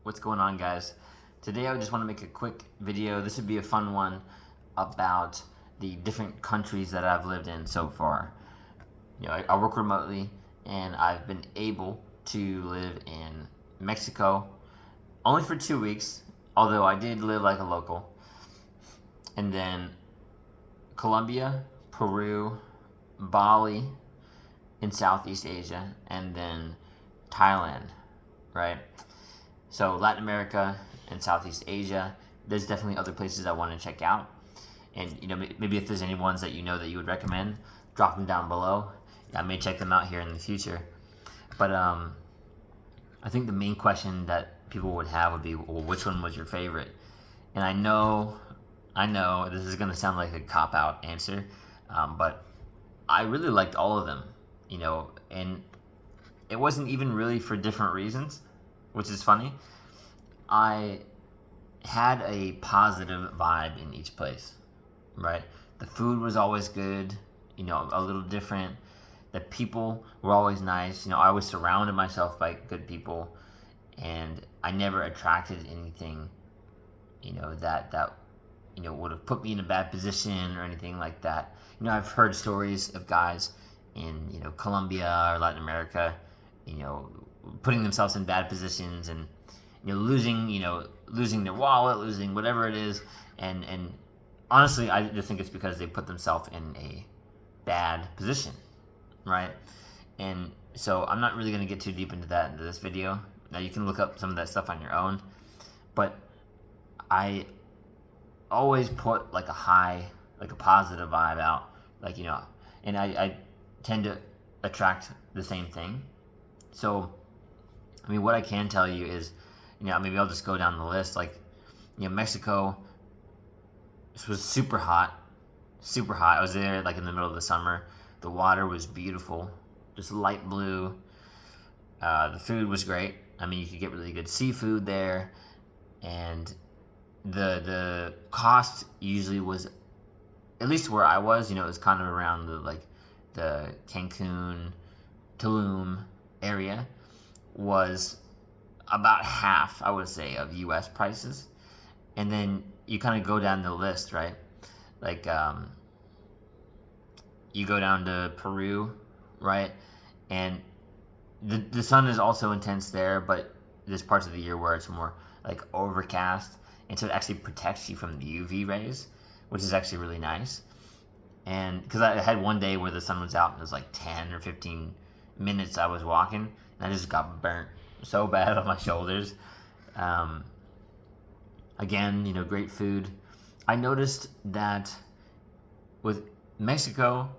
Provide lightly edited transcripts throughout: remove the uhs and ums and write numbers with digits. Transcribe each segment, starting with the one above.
What's going on, guys? Today I just want to make a quick video. This would be a fun one about the different countries that I've lived in so far. I work remotely and I've been able to live in Mexico only for 2 weeks, although I did live like a local. And then Colombia, Peru, Bali in Southeast Asia, and then Thailand, right? So Latin America and Southeast Asia, there's definitely other places I want to check out. And maybe if there's any ones that that you would recommend, drop them down below. I may check them out here in the future. But I think the main question that people would have would be, well, which one was your favorite? And I know this is going to sound like a cop-out answer, but I really liked all of them, and it wasn't even really for different reasons, which is funny. I had a positive vibe in each place, right? The food was always good, a little different. The people were always nice. I always surrounded myself by good people, and I never attracted anything, that would have put me in a bad position or anything like that. I've heard stories of guys in, Colombia or Latin America, putting themselves in bad positions and, losing their wallet, losing whatever it is. And honestly, I just think it's because they put themselves in a bad position, right? And so I'm not really going to get too deep into this video. Now you can look up some of that stuff on your own, but I always put like a positive vibe out, and I tend to attract the same thing. So, what I can tell you is, maybe I'll just go down the list. Mexico, this was super hot. I was there in the middle of the summer. The water was beautiful, just light blue. The food was great. You could get really good seafood there, and the cost usually was, at least where I was, it was kind of around the Cancun, Tulum area, was about half, I would say, of U.S. prices. And then you kind of go down the list, right? You go down to Peru, right? And the sun is also intense there, but there's parts of the year where it's more overcast, and so it actually protects you from the UV rays, which is actually really nice. And because I had one day where the sun was out and it was 10 or 15 minutes I was walking, and I just got burnt so bad on my shoulders. Again, great food. I noticed that with Mexico,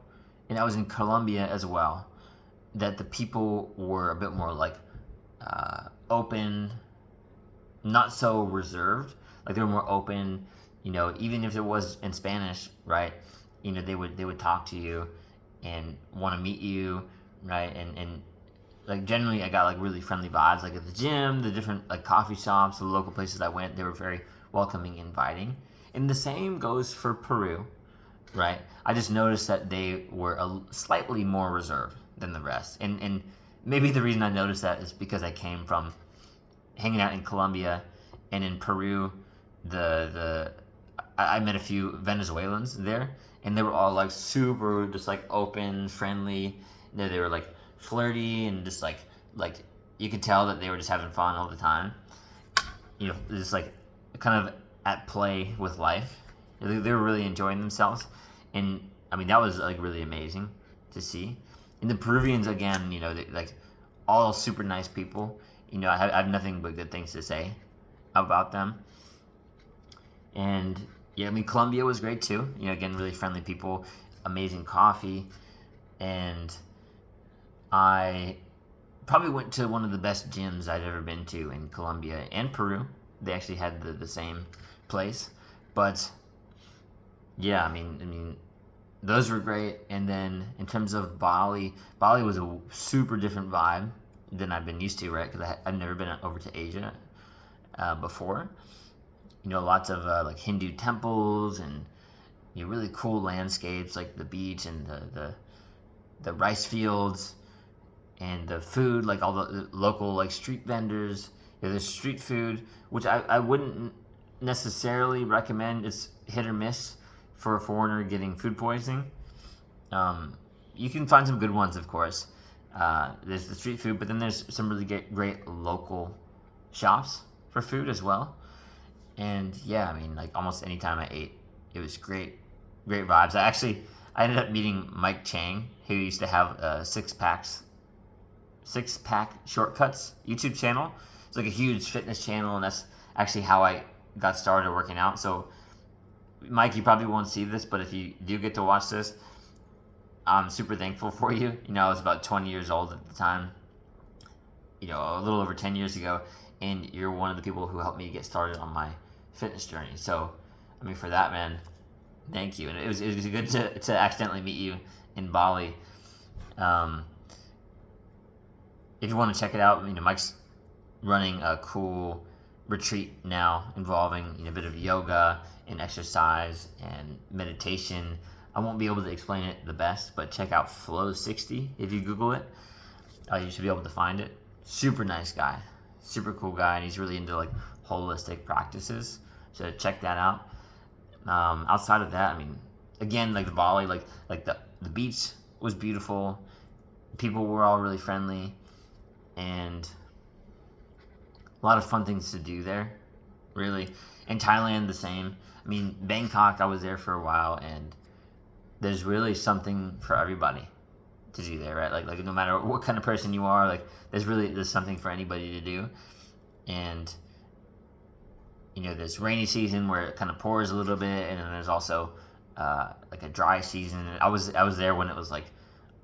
and I was in Colombia as well, that the people were a bit more open, not so reserved. They were more open, even if it was in Spanish, right? They would talk to you and want to meet you, right? And generally I got really friendly vibes. At the gym, the different coffee shops, the local places I went, they were very welcoming, inviting. And the same goes for Peru, right? I just noticed that they were slightly more reserved than the rest. And maybe the reason I noticed that is because I came from hanging out in Colombia, and in Peru, I met a few Venezuelans there, and they were all super just open, friendly. They were flirty and just you could tell that they were just having fun all the time. Just kind of at play with life. They were really enjoying themselves, and that was really amazing to see. And the Peruvians, again, they, all super nice people. I have nothing but good things to say about them. And yeah, Colombia was great too. Again, really friendly people, amazing coffee, and I probably went to one of the best gyms I'd ever been to in Colombia and Peru. They actually had the same place, but yeah, those were great. And then in terms of Bali was a super different vibe than I've been used to, right? Because I've never been over to Asia before. Lots of Hindu temples and really cool landscapes, like the beach and the rice fields, and the food, all the local street vendors. There's street food, which I wouldn't necessarily recommend. It's hit or miss for a foreigner getting food poisoning. You can find some good ones, of course. There's the street food, but then there's some really great local shops for food as well. And yeah, I mean, like almost any time I ate, it was great vibes. I ended up meeting Mike Chang, who used to have Six Pack Shortcuts YouTube channel. It's like a huge fitness channel, and that's actually how I got started working out. So, Mike, you probably won't see this, but if you do get to watch this, I'm super thankful for you. You know, I was about 20 years old at the time, you know, a little over 10 years ago, and you're one of the people who helped me get started on my fitness journey. So, I mean, for that, man, thank you. And it was good to accidentally meet you in Bali. If you want to check it out, you know, Mike's running a cool retreat now involving, you know, a bit of yoga and exercise and meditation. I won't be able to explain it the best, but check out Flow 60 if you Google it. You should be able to find it. Super nice guy, super cool guy, and he's really into like holistic practices. So check that out. Outside of that, I mean, again, like the Bali, like the beach was beautiful. People were all really friendly, and a lot of fun things to do there, really. In Thailand, the same. I mean, Bangkok, I was there for a while, and there's really something for everybody to do there, right? Like no matter what kind of person you are, like there's something for anybody to do. And you know, there's rainy season where it kind of pours a little bit, and then there's also like a dry season. I was there when it was like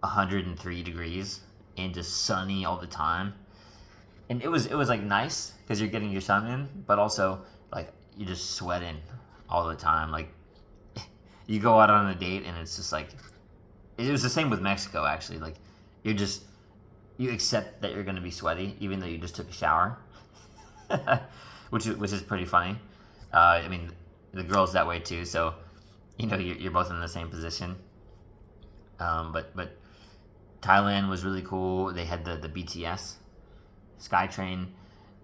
103 degrees and just sunny all the time, and it was like nice because you're getting your sun in, but also like you're just sweating all the time. Like you go out on a date and it's just like, it was the same with Mexico actually. Like you accept that you're going to be sweaty even though you just took a shower, which is pretty funny. I mean, the girl's that way too, so you know you're both in the same position. But Thailand was really cool. They had the BTS SkyTrain,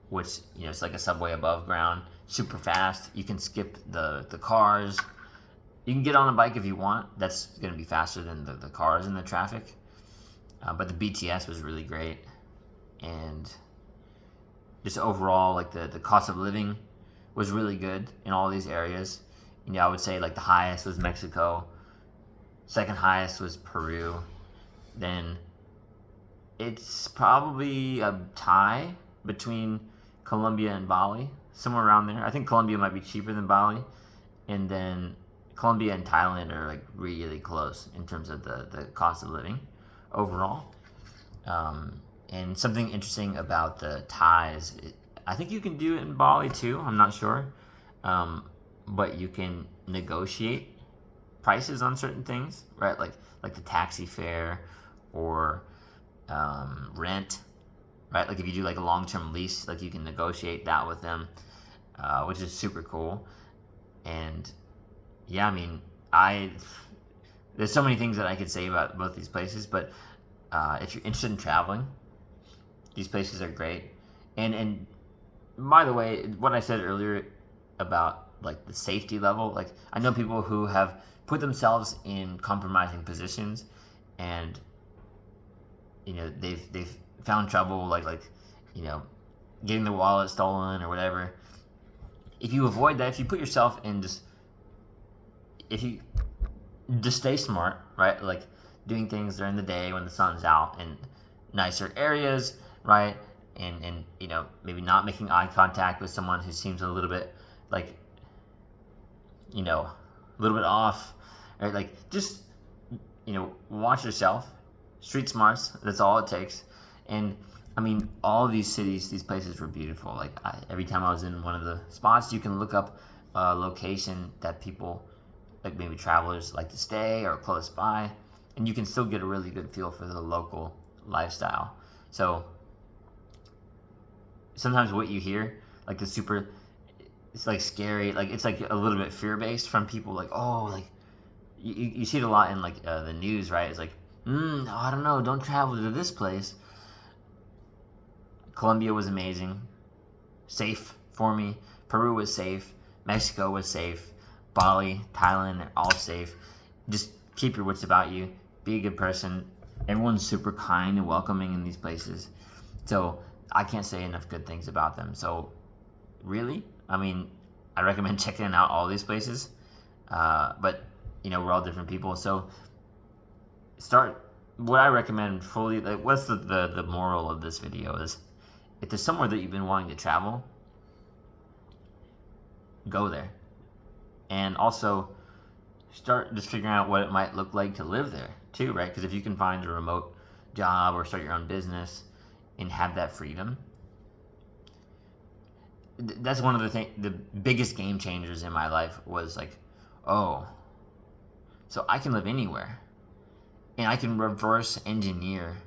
which, you know, it's like a subway above ground, super fast. You can skip the cars. You can get on a bike if you want. That's going to be faster than the cars in the traffic. But the BTS was really great. And just overall, like the cost of living was really good in all these areas. You know, I would say like the highest was Mexico. Second highest was Peru. Then it's probably a tie between Colombia and Bali, somewhere around there. I think Colombia might be cheaper than Bali. And then Colombia and Thailand are like really close in terms of the cost of living overall. And something interesting about the Thais, I think you can do it in Bali too, I'm not sure. But you can negotiate prices on certain things, right? Like the taxi fare or rent, right? Like if you do like a long-term lease, like you can negotiate that with them, which is super cool. And yeah, I mean, there's so many things that I could say about both these places, but if you're interested in traveling, these places are great. And by the way, what I said earlier about like the safety level, like I know people who have put themselves in compromising positions, and you know they've found trouble, like you know, getting their wallet stolen or whatever. If you avoid that, if you put yourself in if you just stay smart, right? Like doing things during the day when the sun's out in nicer areas, right? And you know, maybe not making eye contact with someone who seems a little bit like, you know, a little bit off, right? Like just, you know, watch yourself. Street smarts, that's all it takes. And I mean, all of these cities, these places were beautiful. Like every time I was in one of the spots, you can look up a location that people, like maybe travelers, like to stay or close by, and you can still get a really good feel for the local lifestyle. So sometimes what you hear, like it's like scary, like it's like a little bit fear-based from people, like, oh, like you see it a lot in like the news, right? It's like, I don't know, don't travel to this place. Colombia was amazing. safe for me. Peru was safe. Mexico was safe. Bali, Thailand, they're all safe. Just keep your wits about you. Be a good person. Everyone's super kind and welcoming in these places. So I can't say enough good things about them. So really, I mean, I recommend checking out all these places. But, we're all different people. So what I recommend fully, like, what's the moral of this video is, if there's somewhere that you've been wanting to travel, go there. And also start just figuring out what it might look like to live there too, right? Because if you can find a remote job or start your own business and have that freedom, that's one of the biggest game changers in my life was like, oh, so I can live anywhere and I can reverse engineer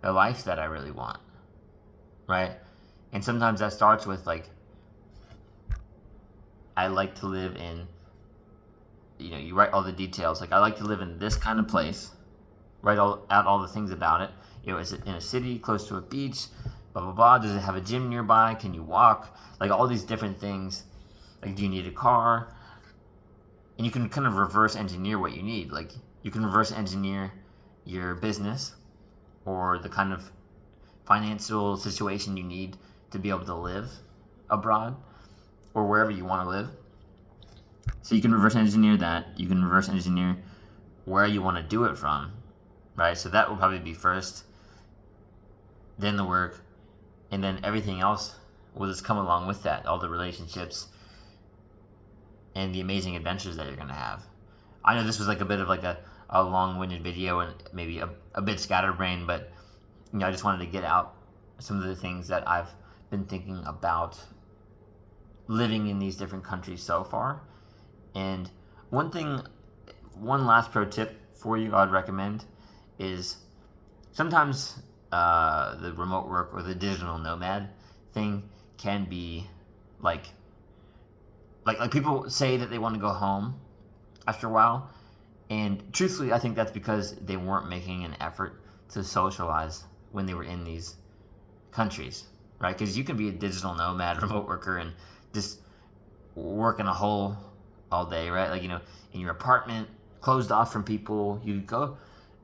the life that I really want, right? And sometimes that starts with like, I like to live in, you write all the details. Like, I like to live in this kind of place, write out all the things about it. Is it in a city, close to a beach, blah, blah, blah. Does it have a gym nearby? Can you walk? Like, all these different things. Like, do you need a car? And you can kind of reverse engineer what you need. Like, you can reverse engineer your business or the kind of financial situation you need to be able to live abroad or wherever you want to live. So you can reverse engineer that. You can reverse engineer where you want to do it from, right? So that will probably be first, then the work, and then everything else will just come along with that, all the relationships and the amazing adventures that you're going to have. I know this was like a bit of like a long-winded video and maybe a bit scatterbrained, but I just wanted to get out some of the things that I've been thinking about living in these different countries so far. And one last pro tip for you I'd recommend is sometimes the remote work or the digital nomad thing can be like people say that they want to go home after a while. And truthfully, I think that's because they weren't making an effort to socialize when they were in these countries, right? Because you can be a digital nomad, remote worker, and just work in a hole all day, right? Like, in your apartment, closed off from people. You go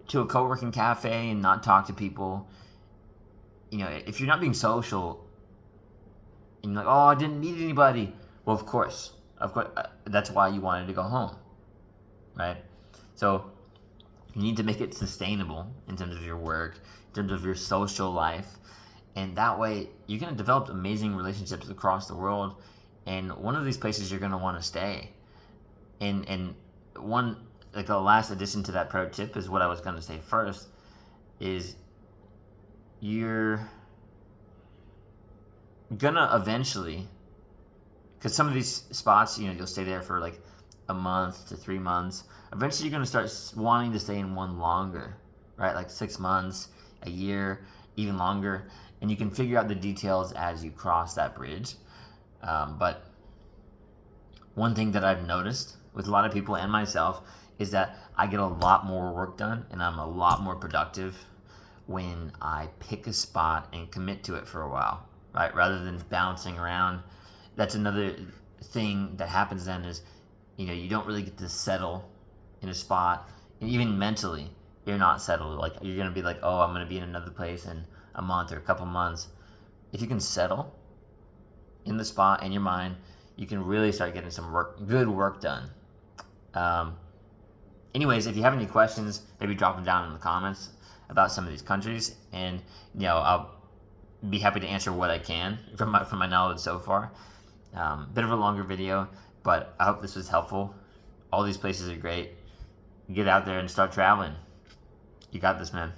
to a co-working cafe and not talk to people. If you're not being social and you're like, oh, I didn't meet anybody. Well, of course, that's why you wanted to go home, right? So you need to make it sustainable in terms of your work, in terms of your social life. And that way you're going to develop amazing relationships across the world. And one of these places you're going to want to stay. And one, like the last addition to that pro tip is what I was going to say first, is you're going to eventually, because some of these spots, you'll stay there for like a month to 3 months. Eventually you're going to start wanting to stay in one longer, right? Like 6 months, a year, even longer. And you can figure out the details as you cross that bridge. But one thing that I've noticed with a lot of people and myself is that I get a lot more work done and I'm a lot more productive when I pick a spot and commit to it for a while, right? Rather than bouncing around. That's another thing that happens then is, you don't really get to settle in a spot. And even mentally, you're not settled. Like, you're going to be like, oh, I'm going to be in another place in a month or a couple months. If you can settle in the spot in your mind, you can really start getting some good work done. Anyways, if you have any questions, maybe drop them down in the comments about some of these countries, and I'll be happy to answer what I can from my knowledge so far. Bit of a longer video, but I hope this was helpful. All these places are great. Get out there and start traveling. You got this, man.